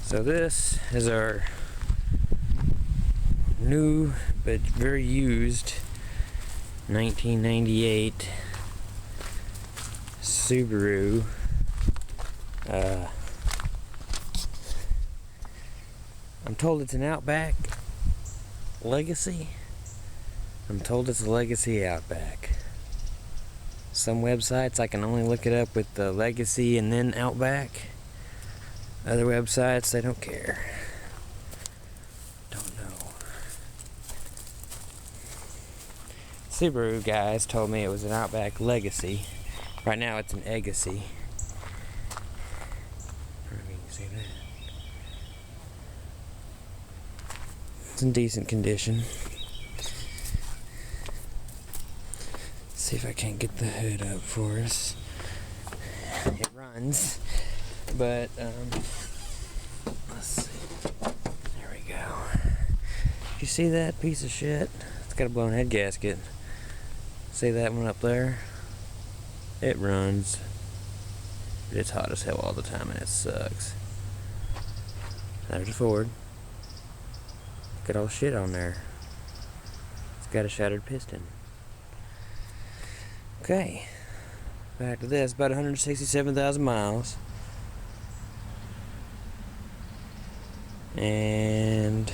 So this is our new but very used 1998 Subaru. I'm told it's an Outback Legacy. I'm told it's a Legacy Outback. Some websites I can only look it up with the Legacy and then Outback. Other websites, they don't care. Don't know. Subaru guys told me it was an Outback Legacy. Right now it's an Legacy. I don't know if you can see that. It's in decent condition. See if I can't get the hood up for us. It runs, but let's see. There we go. You see that piece of shit? It's got a blown head gasket. See that one up there? It runs, but it's hot as hell all the time and it sucks. There's a Ford. Got all shit on there. It's got a shattered piston. Okay, back to this. About 167,000 miles. And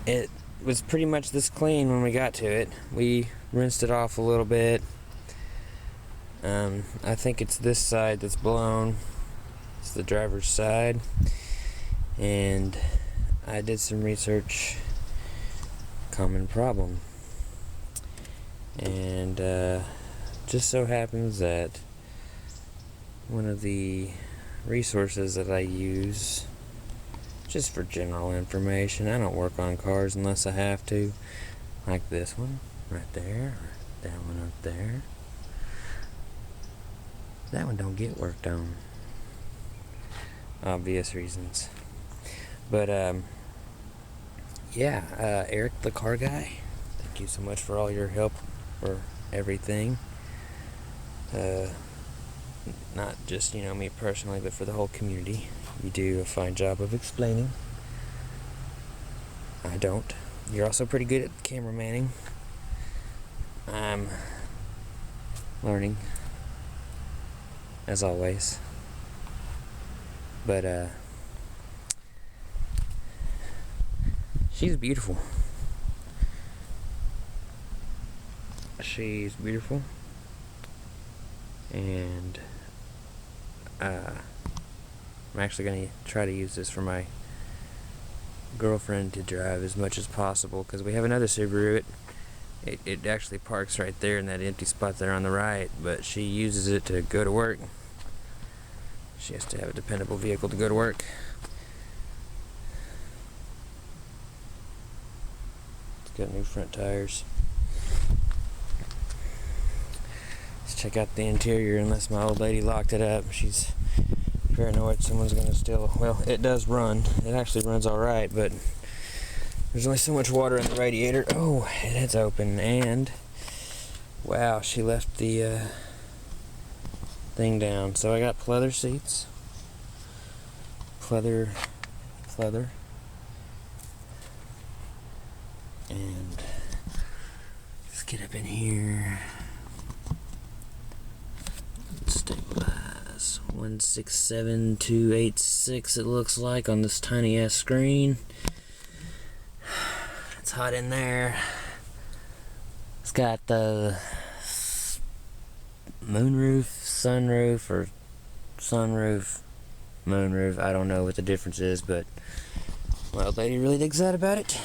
it was pretty much this clean when we got to it. We rinsed it off a little bit. I think it's this side that's blown. It's the driver's side. And I did some research. Common problem. And just so happens that one of the resources that I use just for general information, I don't work on cars unless I have to, like this one right there, or that one up there. That one don't get worked on, obvious reasons. But yeah, Eric the car guy, thank you so much for all your help for everything. Not just, me personally, but for the whole community. You do a fine job of explaining. I don't. You're also pretty good at camera manning. I'm learning, as always. But she's beautiful. She's beautiful. And I'm actually going to try to use this for my girlfriend to drive as much as possible, because we have another Subaru. It actually parks right there in that empty spot there on the right, but she uses it to go to work. She has to have a dependable vehicle to go to work. It's got new front tires. Let's check out the interior, unless my old lady locked it up. She's paranoid someone's going to steal. Well, it does run. It actually runs alright, but there's only so much water in the radiator. Oh, it's open, and wow, she left the thing down. So I got pleather seats. Pleather. And let's get up in here. Stabilize. 167286 it looks like on this tiny ass screen. It's hot in there. It's got the moonroof, sunroof, or sunroof, moonroof. I don't know what the difference is, but my old lady really digs that about it.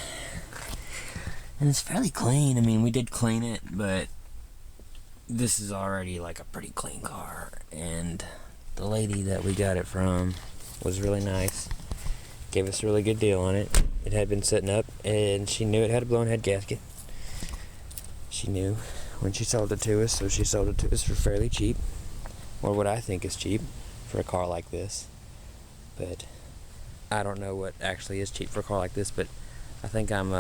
And it's fairly clean. I mean, we did clean it, but this is already like a pretty clean car. And the lady that we got it from was really nice. Gave us a really good deal on it. It had been sitting up, and she knew it had a blown head gasket. She knew when she sold it to us, so she sold it to us for fairly cheap. Or what I think is cheap for a car like this. But I don't know what actually is cheap for a car like this, but I think I'm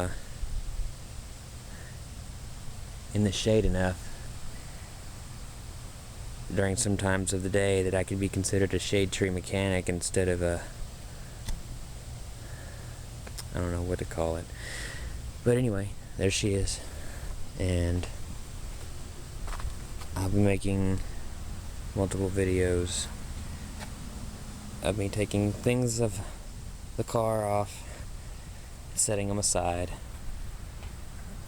in the shade enough during some times of the day that I could be considered a shade tree mechanic instead of a, I don't know what to call it. But anyway, there she is. And I'll be making multiple videos of me taking things of the car off, setting them aside,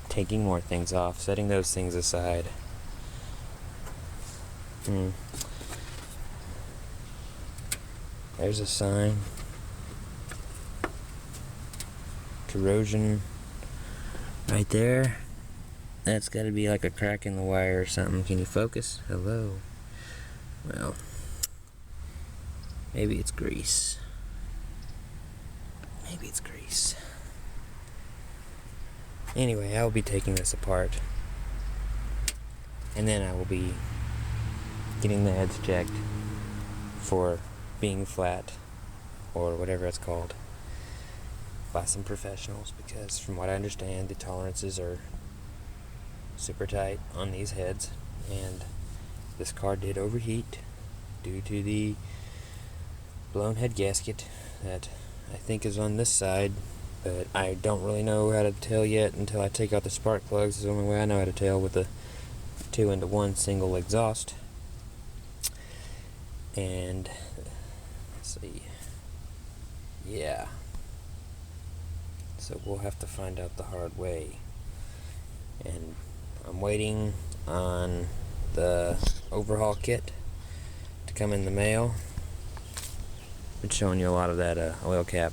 taking more things off, setting those things aside. There's a sign. Corrosion right there. That's got to be like a crack in the wire or something. Can you focus? Hello. Well, maybe it's grease. Maybe it's grease. Anyway, I will be taking this apart, and then I will be getting the heads checked for being flat, or whatever it's called, by some professionals, because from what I understand, the tolerances are super tight on these heads, and this car did overheat due to the blown head gasket that I think is on this side, but I don't really know how to tell yet until I take out the spark plugs. It's the only way I know how to tell with a 2-into-1 single exhaust. And let's see, yeah, so we'll have to find out the hard way. And I'm waiting on the overhaul kit to come in the mail. Been showing you a lot of that oil cap.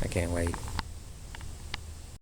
I can't wait.